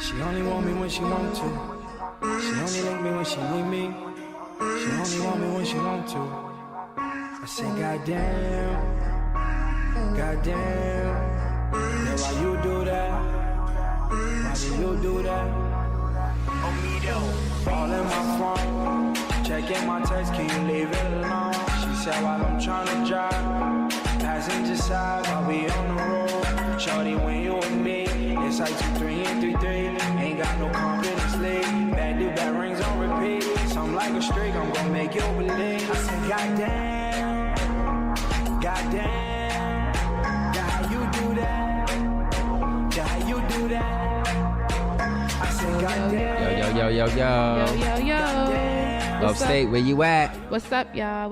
She only want me when she want to. She only like me when she need me. She only want me when she want to. I said, goddamn, goddamn. Yeah, why you do that? Why do you do that? All in my phone, checking my text, can you leave it alone? She said while I'm trying to drive, passenger side while we on the road. Shorty, when you with me, it's like 2, 3, and 3, 3. Ain't got no confidence league. Bad dude, bad rings on repeat. Something like a streak, I'm gonna make you believe. I said, goddamn, goddamn. Yeah, how you do that? Yeah, how you do that? I said, goddamn. Yo. Upstate, where you at? What's up, y'all?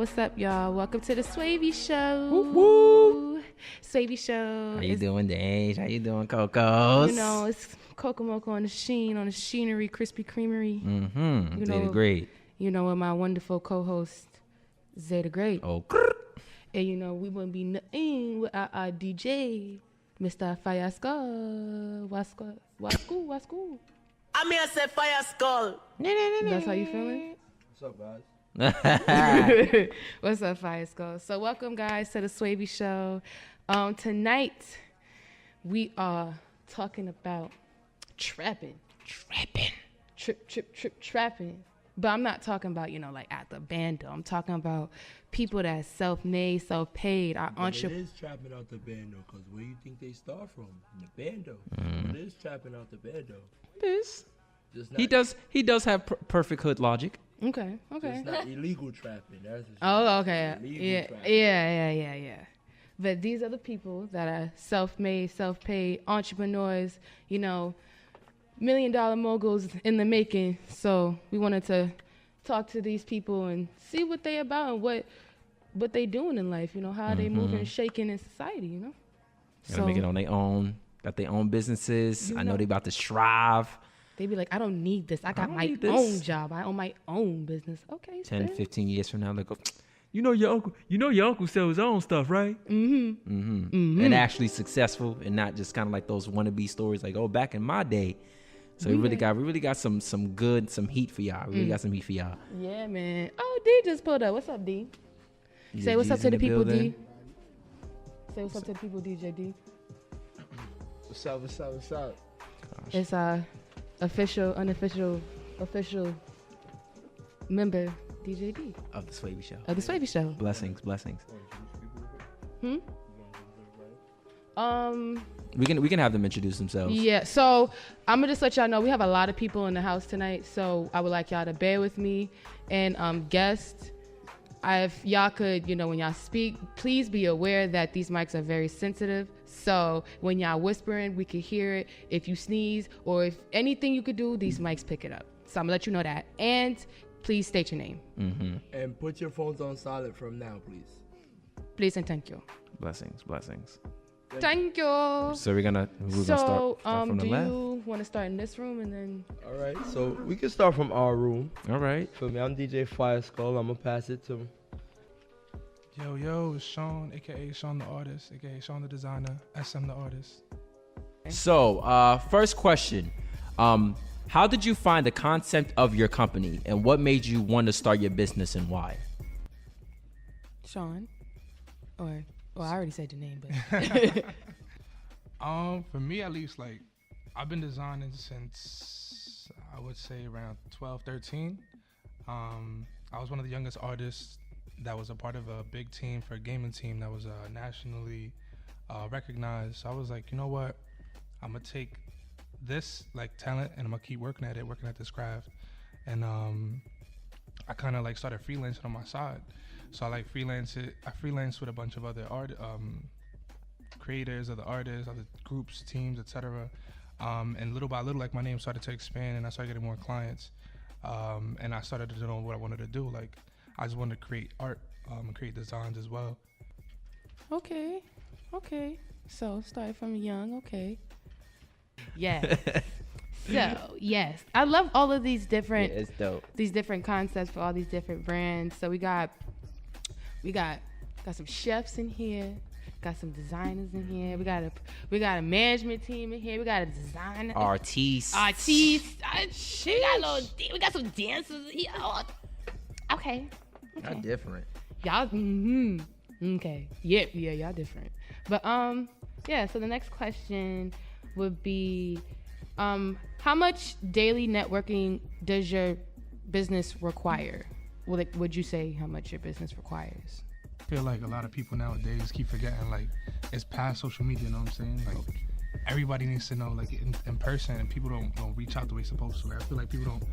Welcome to the Swavey Show. Woo woo. Swavey Show. How you doing, Dage? How you doing, Cocos? You know, it's Coco Moco on the Sheenery, Krispy Creamery. Mm-hmm. You Zeta know, Great. You know, with my wonderful co-host, Zeta Great. Oh, And you know, we wouldn't be nothing without our DJ, Mr. Fire Skull. What's cool? I'm here to say Fire Skull. That's how you feeling? What's up, guys? What's up, Fire Skull? So welcome, guys, to the Swavey Show. Tonight, we are talking about trapping. Trapping. But I'm not talking about, like at the bando. I'm talking about people that's self-made, self-paid. Our It is trapping out the bando, because where you think they start from? In the bando. It is trapping out the bando. it is. Just not, He does have perfect hood logic. Okay. It's not illegal trapping. That's Oh, okay. Illegal trapping. Yeah. But these are the people that are self-made, self-paid entrepreneurs, $1 million moguls in the making. So we wanted to talk to these people and see what they about and what they doing in life, how they moving and shaking in society, Gotta make it on their own. Got their own businesses. I know they about to strive. They be like, I don't need this. I got don't my need this. own job. I own my own business. Okay. 10, sis. 15 years from now, they go, your uncle sells his own stuff, right? And actually successful and not just kind of like those wannabe stories like, oh, back in my day. So we really got some heat for y'all. We really got some heat for y'all. Yeah, man. Oh, D just pulled up. What's up, D? Say what's up to the people, D. Say what's up to the people, DJ D. What's up? Gosh. It's official, unofficial, official member, DJ D Of the Swavey Show. of the Swavey Show. Blessings. We can have them introduce themselves. Yeah, so I'm gonna just let y'all know we have a lot of people in the house tonight, so I would like y'all to bear with me and guests. If y'all could, when y'all speak, please be aware that these mics are very sensitive. So when y'all whispering, we can hear it. If you sneeze or if anything you could do, these mics pick it up. So I'm gonna let you know that. And please state your name. And put your phones on silent from now, please. Please and thank you. Blessings. Thank you. So we're gonna start from the do left. you want to start in this room and then? All right, so we can start from our room. All right. For me, I'm DJ Fire Skull. I'm going to pass it to Yo, it's Sean, aka Sean the artist, aka Sean the designer, SM the artist. So, first question. How did you find the concept of your company and what made you want to start your business and why? Sean, or I already said your name, but For me at least, like, I've been designing since, I would say around 12, 13. I was one of the youngest artists that was a part of a big team for a gaming team that was nationally recognized. So I was like, you know what? I'm gonna take this like talent and I'm gonna keep working at this craft. And I kind of like started freelancing on my side. So I freelanced with a bunch of other creators, other artists, other groups, teams, etc. And little by little, like my name started to expand and I started getting more clients. And I started to know what I wanted to do. Like I just wanted to create art and create designs as well. okay. So start from young, okay. Yes. So yes, I love all of these different, it's dope. These different concepts for all these different brands. So we got some chefs in here. Got some designers in here. We got a management team in here. We got a designer. Artiste. We got some dancers. Okay. Y'all different. Y'all. Okay. Yep. Yeah. Y'all different. But yeah. So the next question would be, how much daily networking does your business require? Would you say how much your business requires? I feel like a lot of people nowadays keep forgetting, like, it's past social media, you know what I'm saying? Like, everybody needs to know, like, in person, and people don't reach out the way they're supposed to. I feel like people don't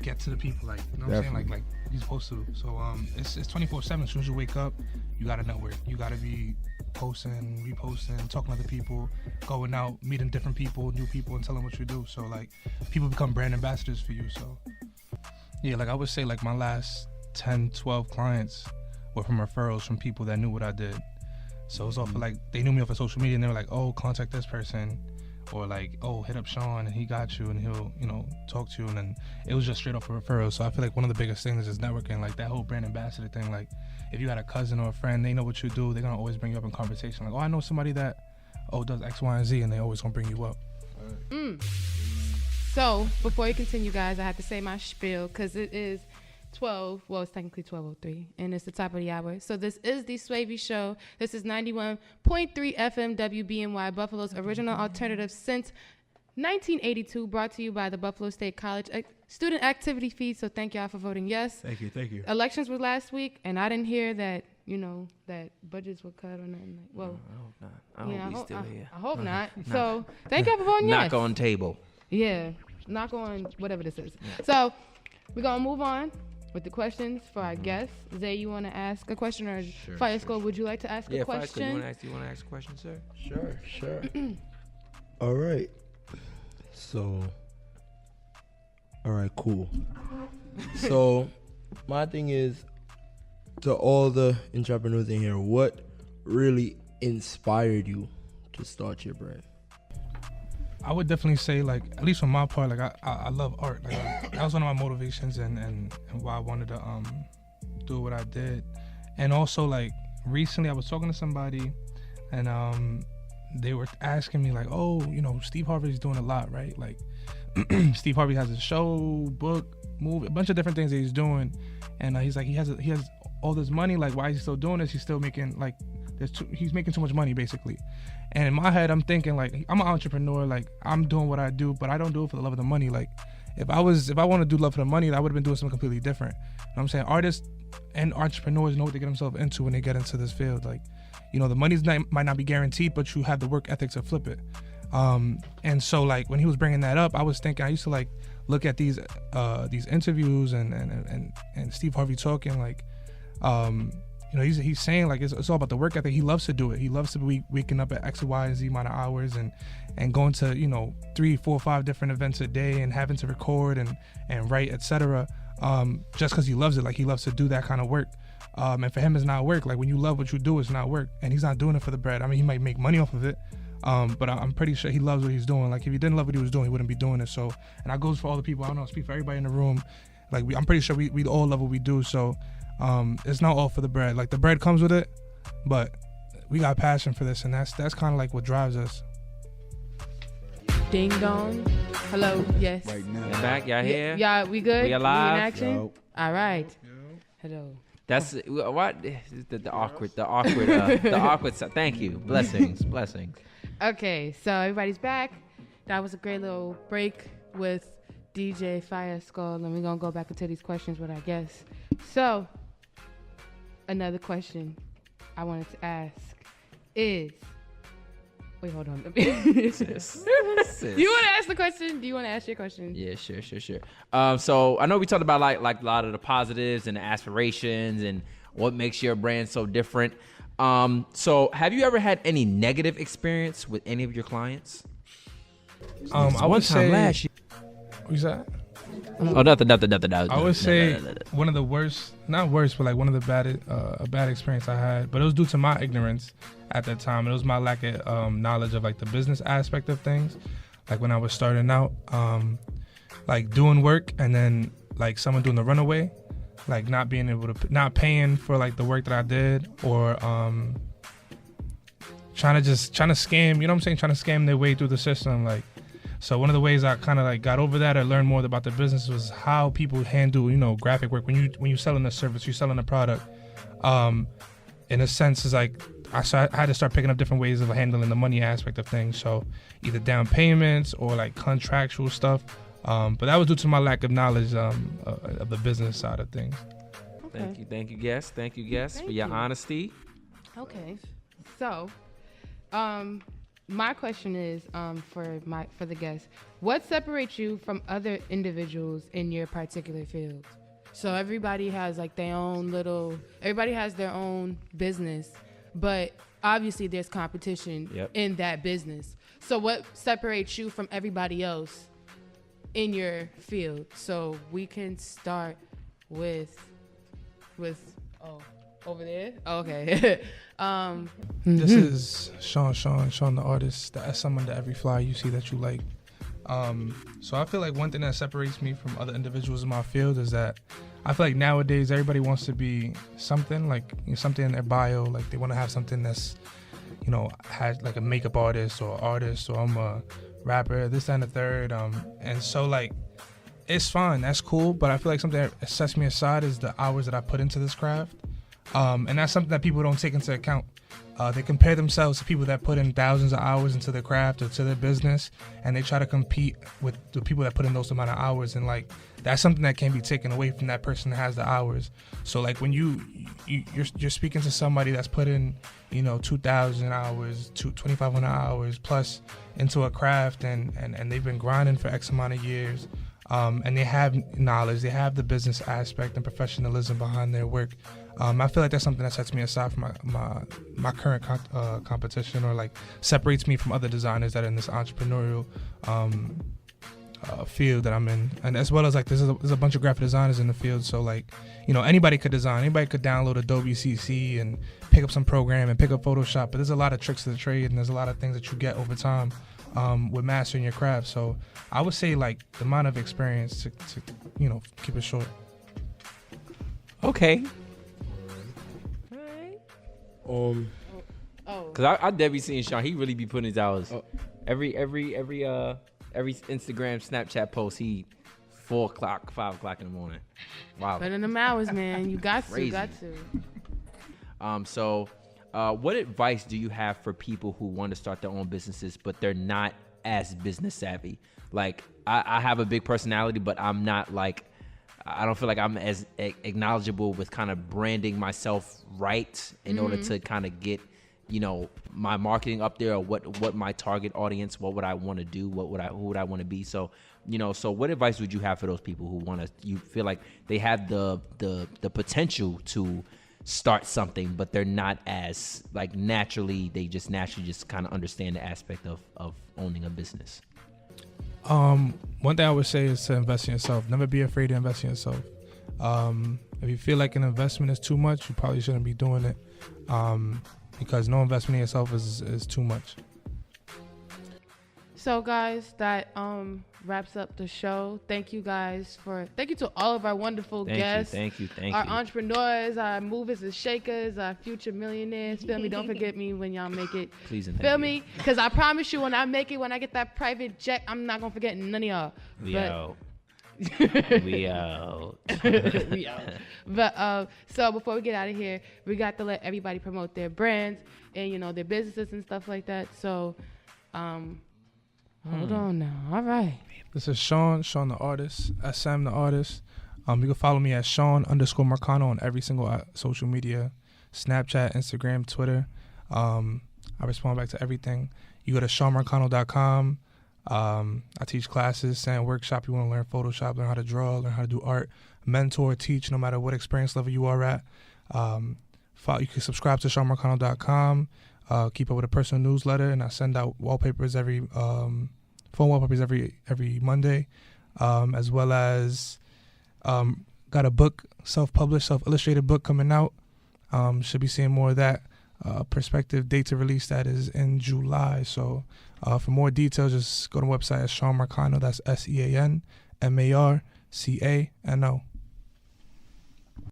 get to the people, like, you know what I'm saying? Like you're supposed to. So it's 24/7. As soon as you wake up, you gotta network. You gotta be posting, reposting, talking to other people, going out, meeting different people, new people, and telling what you do. So, like, people become brand ambassadors for you. So yeah, like, I would say, like, my last 10, 12 clients were from referrals from people that knew what I did. So it's all for, like, they knew me off of social media, and they were like, oh, contact this person, or like, oh, hit up Sean and he got you and he'll, you know, talk to you. And then it was just straight off a referral. So I feel like one of the biggest things is networking, like that whole brand ambassador thing. Like, if you got a cousin or a friend, they know what you do, they're gonna always bring you up in conversation. Like, oh, I know somebody that does X, Y, and Z, and they always gonna bring you up. So before you continue, guys, I have to say my spiel, because it is 12. Well, it's technically 12:03, and it's the top of the hour. So this is the Swavey Show. This is 91.3 FM WBNY, Buffalo's original alternative since 1982, brought to you by the Buffalo State College Student Activity Feed. So thank y'all for voting yes. Thank you. Elections were last week, and I didn't hear that, you know, that budgets were cut or nothing. Well, I hope not. I hope we still here. I hope not. So thank y'all for voting yes. Knock on table. Yeah, knock on whatever this is. So we're going to move on with the questions for our guests. Zay, you want to ask a question, or Fire Skull, would you like to ask a question? You want to ask a question, sir? Sure. All right. So, all right, cool. So, my thing is, to all the entrepreneurs in here, what really inspired you to start your brand? I would definitely say, like, at least from my part, like, I love art. Like, that was one of my motivations and why I wanted to do what I did. And also, like, recently I was talking to somebody, and they were asking me, like, oh, you know, Steve Harvey's doing a lot, right? Like, Steve Harvey has a show, book, movie, a bunch of different things that he's doing. And he's like, he has all this money. Like, why is he still doing this? He's still making, like, he's making too much money, basically. And in my head, I'm thinking, like, I'm an entrepreneur. Like, I'm doing what I do, but I don't do it for the love of the money. Like, if I want to do love for the money, I would have been doing something completely different. You know what I'm saying? Artists and entrepreneurs know what they get themselves into when they get into this field. Like, you know, the money's might not be guaranteed, but you have the work ethic to flip it. And so, like, when he was bringing that up, I was thinking, I used to, like, look at these interviews and Steve Harvey talking, like, you know, he's saying, like, it's all about the work ethic. He loves to do it. He loves to be waking up at X, Y, and Z amount of hours and going to, you know, 3, 4, 5 different events a day and having to record and write, etc. Just because he loves it. Like, he loves to do that kind of work. And for him, it's not work. Like, when you love what you do, it's not work. And he's not doing it for the bread. I mean, he might make money off of it, but I'm pretty sure he loves what he's doing. Like, if he didn't love what he was doing, he wouldn't be doing it. So, and that goes for all the people. I don't know, speak for everybody in the room. Like, I'm pretty sure we all love what we do. So, it's not all for the bread. Like, the bread comes with it, but we got passion for this, and that's kind of like what drives us. Ding dong. Hello. Yes. Right now. Y'all back? Y'all here? Yeah, we good? We alive? We in action? Yo. All right. Hello. That's what the awkward side. Thank you. Blessings. Okay, so everybody's back. That was a great little break with DJ Fire Skull, and we're gonna go back into these questions with our guests. So, another question I wanted to ask is, wait, hold on. Sis. Do you want to ask the question? Do you want to ask your question? Yeah, sure. So I know we talked about like a lot of the positives and the aspirations and what makes your brand so different. So have you ever had any negative experience with any of your clients? I would say last year. What's that? Oh, nothing. I would say one of the worst, not worst, but like one of the a bad experience I had, but it was due to my ignorance at that time. It was my lack of knowledge of like the business aspect of things. Like when I was starting out, like doing work and then like someone doing the runaway, like not being able to, not paying for like the work that I did, or trying to scam, you know what I'm saying, trying to scam their way through the system. Like, so one of the ways I kind of like got over that or learned more about the business was how people handle, you know, graphic work. When you're selling a service, you're selling a product. In a sense, is like I had to start picking up different ways of handling the money aspect of things. So either down payments or like contractual stuff. But that was due to my lack of knowledge of the business side of things. Okay. Thank you, guests. Thank you, guests, for your honesty. Okay. So, my question is for the guests, what separates you from other individuals in your particular field? So everybody has like everybody has their own business, but obviously there's competition in that business. So what separates you from everybody else in your field? So we can start with over there. Oh, okay. This is Sean the artist, the SM under every flyer you see that you like. So I feel like one thing that separates me from other individuals in my field is that I feel like nowadays everybody wants to be something, like, you know, something in their bio, like they want to have something that's, you know, has like a makeup artist or I'm a rapper, this and the third. And so like it's fun, that's cool, but I feel like something that sets me aside is the hours that I put into this craft. And that's something that people don't take into account. They compare themselves to people that put in thousands of hours into their craft or to their business, and they try to compete with the people that put in those amount of hours. And like that's something that can be taken away from that person that has the hours. So like when you're speaking to somebody that's put in, you know, 2,000 hours, 2,500 hours plus into a craft, and they've been grinding for X amount of years. And they have knowledge, they have the business aspect and professionalism behind their work. I feel like that's something that sets me aside from my current competition, or like separates me from other designers that are in this entrepreneurial field that I'm in. And as well as like there's a bunch of graphic designers in the field, so like, you know, anybody could design, anybody could download Adobe CC and pick up some program and pick up Photoshop, but there's a lot of tricks to the trade, and there's a lot of things that you get over time with mastering your craft. So I would say like the amount of experience to you know, keep it short. Okay. Oh. Cause I definitely seen Sean. He really be putting his hours. Every Instagram, Snapchat post, he 4 o'clock, 5 o'clock in the morning. Wow. Put in them hours, man. You got to. So what advice do you have for people who want to start their own businesses, but they're not as business savvy? Like I have a big personality, but I'm not like, I don't feel like I'm as acknowledgeable with kind of branding myself right in order to kind of get, you know, my marketing up there, or what my target audience, what would I want to do, who would I want to be? So, you know, so what advice would you have for those people who want to, you feel like they have the potential to start something, but they're not as like naturally just kind of understand the aspect of owning a business? One thing I would say is to invest in yourself. Never be afraid to invest in yourself. If you feel like an investment is too much, you probably shouldn't be doing it, because no investment in yourself is too much. So guys, that wraps up the show. Thank you to all of our wonderful guests. Thank you. Our entrepreneurs, our movers and shakers, our future millionaires. Feel me? Don't forget me when y'all make it. Please and feel me? Because I promise you, when I make it, when I get that private jet, I'm not gonna forget none of y'all. We out. We out. But so before we get out of here, we got to let everybody promote their brands and, you know, their businesses and stuff like that. So hold on now. All right. This is Sean the artist, SM the artist. You can follow me at Sean_Marcano on every single social media, Snapchat, Instagram, Twitter. I respond back to everything. You go to SeanMarcano.com. I teach classes, sand workshop. You want to learn Photoshop, learn how to draw, learn how to do art, mentor, teach, no matter what experience level you are at. You can subscribe to SeanMarcano.com. Keep up with a personal newsletter, and I send out wallpapers phone wallpapers every Monday, as well as got a book, self-published, self-illustrated book coming out. Should be seeing more of that. Prospective date to release that is in July. So for more details, just go to the website at Sean Marcano. That's SeanMarcano.